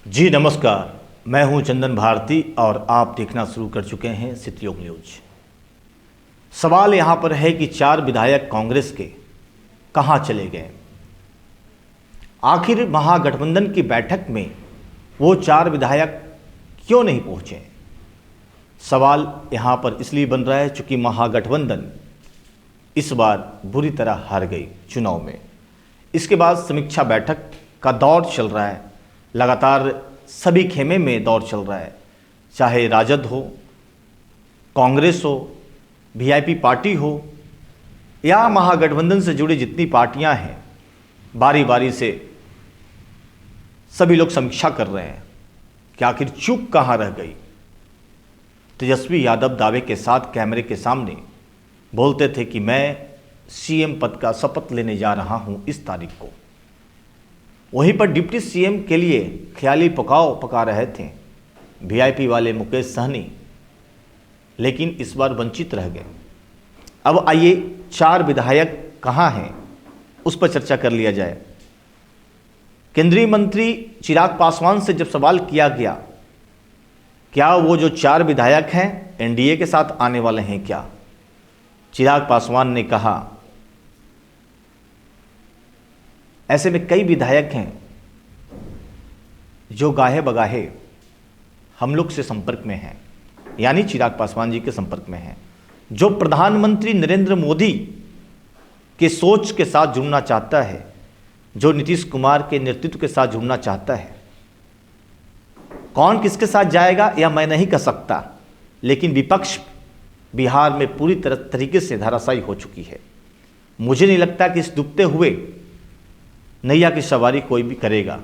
जी नमस्कार, मैं हूं चंदन भारती और आप देखना शुरू कर चुके हैं सिटी न्यूज। सवाल यहां पर है कि 4 विधायक कांग्रेस के कहां चले गए। आखिर महागठबंधन की बैठक में वो 4 विधायक क्यों नहीं पहुंचे। सवाल यहां पर इसलिए बन रहा है चूंकि महागठबंधन इस बार बुरी तरह हार गई चुनाव में। इसके बाद समीक्षा बैठक का दौर चल रहा है, लगातार सभी खेमे में दौर चल रहा है, चाहे राजद हो, कांग्रेस हो, वीआईपी पार्टी हो या महागठबंधन से जुड़ी जितनी पार्टियां हैं, बारी बारी से सभी लोग समीक्षा कर रहे हैं कि आखिर चूक कहां रह गई। तेजस्वी यादव दावे के साथ कैमरे के सामने बोलते थे कि मैं सीएम पद का शपथ लेने जा रहा हूं इस तारीख को। वहीं पर डिप्टी सीएम के लिए ख्याली पकाव पका रहे थे वीआईपी वाले मुकेश सहनी, लेकिन इस बार वंचित रह गए। अब आइए 4 विधायक कहां हैं उस पर चर्चा कर लिया जाए। केंद्रीय मंत्री चिराग पासवान से जब सवाल किया गया क्या वो जो 4 विधायक हैं एनडीए के साथ आने वाले हैं क्या, चिराग पासवान ने कहा ऐसे में कई विधायक हैं जो गाहे बगाहे हम लोग से संपर्क में हैं, यानी चिराग पासवान जी के संपर्क में हैं, जो प्रधानमंत्री नरेंद्र मोदी के सोच के साथ जुड़ना चाहता है, जो नीतीश कुमार के नेतृत्व के साथ जुड़ना चाहता है। कौन किसके साथ जाएगा या मैं नहीं कह सकता, लेकिन विपक्ष बिहार में पूरी तरीके से धराशायी हो चुकी है। मुझे नहीं लगता कि इस डूबते हुए नैया की सवारी कोई भी करेगा।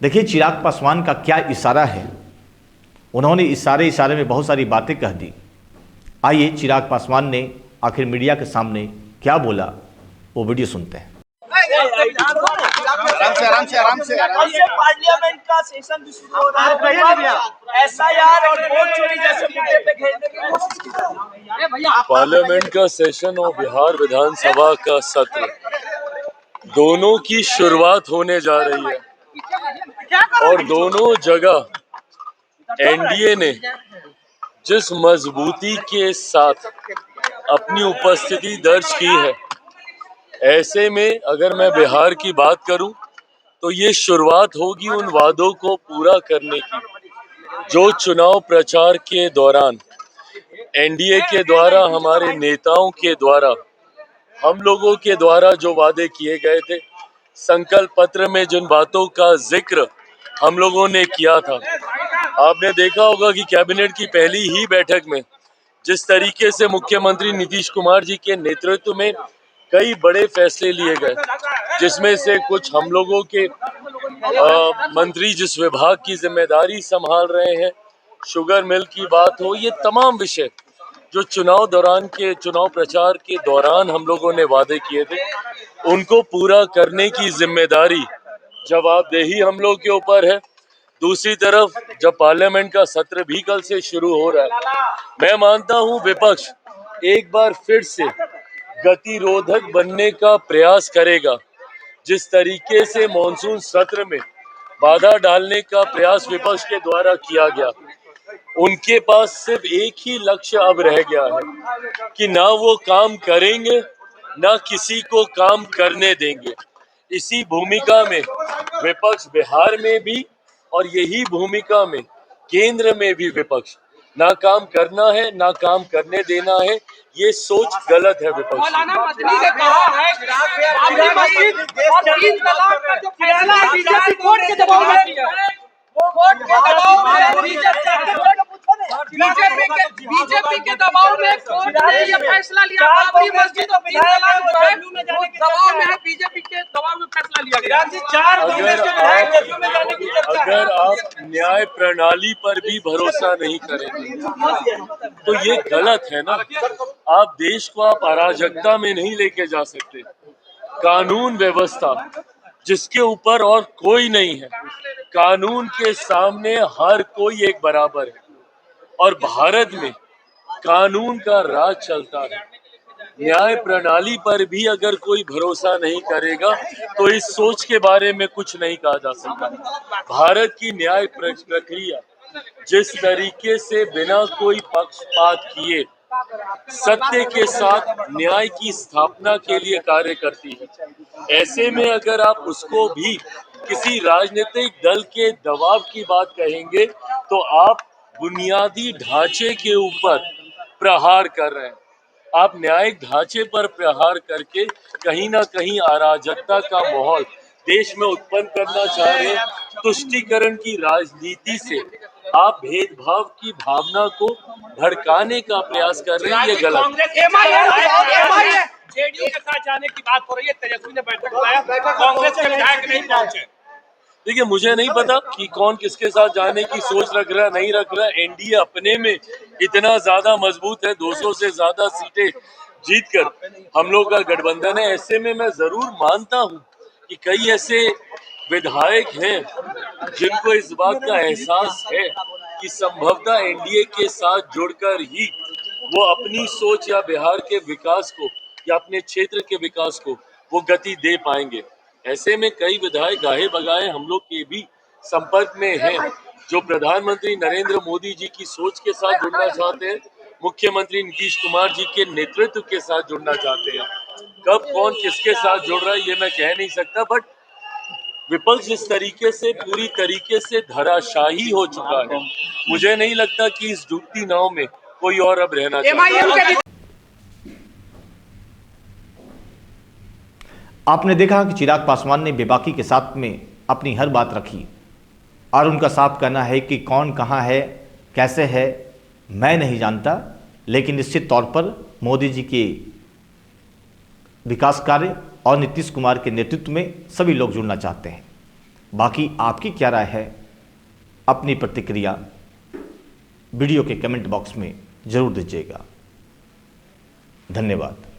देखिए चिराग पासवान का क्या इशारा है, उन्होंने इशारे में बहुत सारी बातें कह दी। आइए चिराग पासवान ने आखिर मीडिया के सामने क्या बोला वो वीडियो सुनते हैं। आराम से पार्लियामेंट का सेशन भी शुरू हो रहा है। एसआईआर और वोट चोरी जैसे मुद्दे पे घेरने की कोशिश की जा रही है। पार्लियामेंट का सेशन और बिहार विधानसभा का सत्र दोनों की शुरुआत होने जा रही है और दोनों जगह एनडीए ने जिस मजबूती के साथ अपनी उपस्थिति दर्ज की है, ऐसे में अगर मैं बिहार की बात करूं तो ये शुरुआत होगी उन वादों को पूरा करने की जो चुनाव प्रचार के दौरान एनडीए के द्वारा, हमारे नेताओं के द्वारा, हम लोगों के द्वारा जो वादे किए गए थे, संकल्प पत्र में जिन बातों का जिक्र हम लोगों ने किया था। आपने देखा होगा कि कैबिनेट की पहली ही बैठक में जिस तरीके से मुख्यमंत्री नीतीश कुमार जी के नेतृत्व में कई बड़े फैसले लिए गए, जिसमें से कुछ हम लोगों के मंत्री जिस विभाग की जिम्मेदारी संभाल रहे हैं, शुगर मिल की बात हो, ये तमाम विषय जो चुनाव प्रचार के दौरान हम लोगों ने वादे किए थे, उनको पूरा करने की जिम्मेदारी जवाबदेही हम लोग के ऊपर है। दूसरी तरफ जब पार्लियामेंट का सत्र भी कल से शुरू हो रहा है, मैं मानता हूं विपक्ष एक बार फिर से गतिरोधक बनने का प्रयास करेगा। जिस तरीके से मॉनसून सत्र में बाधा डालने का प्रयास विपक्ष के द्वारा किया गया, उनके पास सिर्फ एक ही लक्ष्य अब रह गया है कि ना वो काम करेंगे ना किसी को काम करने देंगे। इसी भूमिका में विपक्ष बिहार में भी और यही भूमिका में केंद्र में भी विपक्ष ना काम करना है ना काम करने देना है। ये सोच गलत है विपक्ष की। मौलाना मदनी ने कहा है बाबरी मस्जिद और 3 तलाक का जो फैसला है बीजेपी कोर्ट के दबाव में किया है, वो कोर्ट के दबाव में बीजेपी के दबाव में कोर्ट ने ये फैसला लिया। बाबरी मस्जिद और 3 तलाक जो है वो दबाव में है, बीजेपी के दबाव में फैसला लिया गया। अगर आप न्याय प्रणाली पर भी भरोसा नहीं करेंगे तो ये गलत है ना। आप देश को आप अराजकता में नहीं लेके जा सकते। कानून व्यवस्था जिसके ऊपर और कोई नहीं है, कानून के सामने हर कोई एक बराबर है और भारत में कानून का राज चलता है। न्याय प्रणाली पर भी अगर कोई भरोसा नहीं करेगा तो इस सोच के बारे में कुछ नहीं कहा जा सकता। भारत की न्याय प्रक्रिया जिस तरीके से बिना कोई पक्षपात किए सत्य के साथ न्याय की स्थापना के लिए कार्य करती है, ऐसे में अगर आप उसको भी किसी राजनीतिक दल के दबाव की बात कहेंगे तो आप बुनियादी ढांचे के ऊपर प्रहार कर रहे हैं। आप न्यायिक ढांचे पर प्रहार करके कहीं ना कहीं अराजकता का माहौल देश में उत्पन्न करना चाह रहे हैं। तुष्टीकरण की राजनीति से आप भेदभाव की भावना को भड़काने का प्रयास कर रहे हैं, ये गलत। जेडीयू के साथ जाने की बात हो रही है, तेजस्वी ने बैठक बुलाया, कांग्रेस के विधायक नहीं पहुंचे। देखिए, मुझे नहीं पता कि कौन किसके साथ जाने की सोच रख रहा है, नहीं रख रहा है। एनडीए अपने में इतना ज्यादा मजबूत है, 200 से ज्यादा सीटें जीतकर हम लोग का गठबंधन है। ऐसे में मैं जरूर मानता हूं कि कई ऐसे विधायक हैं जिनको इस बात का एहसास है कि संभवतः एनडीए के साथ जुड़कर ही वो अपनी सोच या बिहार के विकास को या अपने क्षेत्र के विकास को वो गति दे पाएंगे। ऐसे में कई विधायक गाहे बगाए हम लोग के भी संपर्क में हैं, जो प्रधानमंत्री नरेंद्र मोदी जी की सोच के साथ जुड़ना चाहते हैं, मुख्यमंत्री नीतीश कुमार जी के नेतृत्व के साथ जुड़ना चाहते हैं। कब कौन किसके साथ जुड़ रहा है ये मैं कह नहीं सकता, बट विपक्ष इस तरीके से पूरी तरीके से धराशाही हो चुका है। मुझे नहीं लगता कि इस डूबती नाव में कोई और अब रहना चाहता। आपने देखा कि चिराग पासवान ने बेबाकी के साथ में अपनी हर बात रखी और उनका साफ कहना है कि कौन कहां है, कैसे है, मैं नहीं जानता, लेकिन निश्चित तौर पर मोदी जी के विकास कार्य और नीतीश कुमार के नेतृत्व में सभी लोग जुड़ना चाहते हैं। बाकी आपकी क्या राय है, अपनी प्रतिक्रिया वीडियो के कमेंट बॉक्स में जरूर दीजिएगा। धन्यवाद।